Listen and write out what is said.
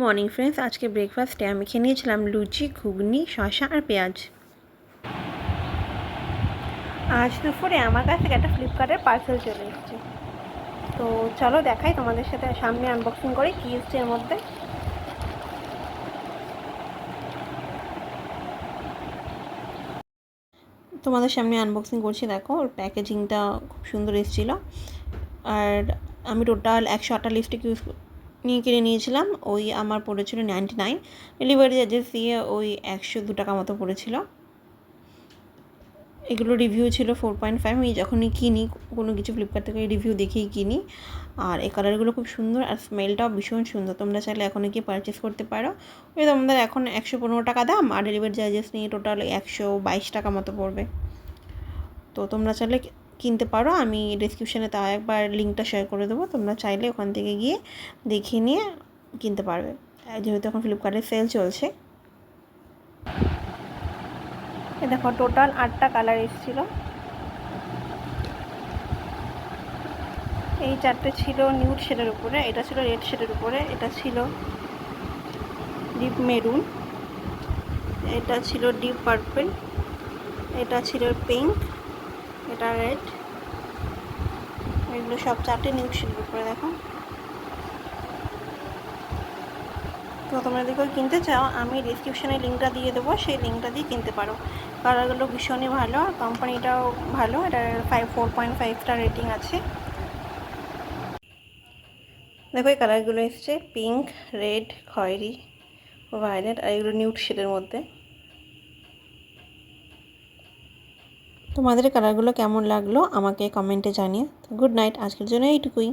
Morning friends, আজকে ব্রেকফাস্টে আমি খেয়ে নিয়েছিলাম লুচি, ঘুগনি, শসা আর পেঁয়াজ। আজ দুপুরে আমার কাছ থেকে একটা ফ্লিপকার্টের পার্সেল চলে এসেছে। তো চলো দেখাই তোমাদের সাথে, সামনে আনবক্সিং করি কী এসছে এর মধ্যে। তোমাদের সামনে আনবক্সিং করছি, দেখো ওর প্যাকেজিংটা খুব সুন্দর এসেছিলো। আর আমি টোটাল 108টা লিপস্টিক কিনে নিয়েছিলাম। ওই আমার পড়েছিল 99, ডেলিভারি চার্জেস দিয়ে ওই 102 টাকা মতো পড়েছিল। এগুলো রিভিউ ছিল 4.5। আমি যখনই কিনি কোনো কিছু ফ্লিপকার্ট থেকে রিভিউ দেখেই কিনি। আর এই কালারগুলো খুব সুন্দর আর স্মেলটাও ভীষণ সুন্দর। তোমরা চাইলে এখনই গিয়ে পারচেস করতে পারো। ওই তোমাদের এখন 115 টাকা দাম, আর ডেলিভারি চার্জেস নিয়ে টোটাল 122 টাকা মতো পড়বে। তো তোমরা চাইলে কিনতে পারো। আমি ডেসক্রিপশানে তাও একবার লিঙ্কটা শেয়ার করে দেবো, তোমরা চাইলে ওখান থেকে গিয়ে দেখিয়ে নিয়ে কিনতে পারবে, যেহেতু এখন ফ্লিপকার্টে সেল চলছে। দেখো টোটাল 8টা কালার এসেছিলো। এই 4টে ছিল নিউড শেডের উপরে, এটা ছিল রেড শেডের উপরে, এটা ছিল ডিপ মেরুন, এটা ছিল ডিপ পার্পল, এটা ছিল পিঙ্ক, এটা রেড। এগুলো সব 4টে নিউড শেডের উপরে। দেখো, তো তোমরা যদি কিনতে চাও আমি ডিসক্রিপশানে লিঙ্কটা দিয়ে দেবো, সেই লিঙ্কটা দিয়ে কিনতে পারো। কালারগুলো ভীষণই ভালো, আর কোম্পানিটাও ভালো। এটার 4.5 স্টার রেটিং আছে। দেখো এই কালারগুলো এসছে পিঙ্ক, রেড, খয়েরি, ভায়োলেট, আর এগুলো নিউড শেডের মধ্যে। তোমাদের কালারগুলো কেমন লাগলো আমাকে কমেন্টে জানিয়ে। গুড নাইট, আজকের জন্য এইটুকুই।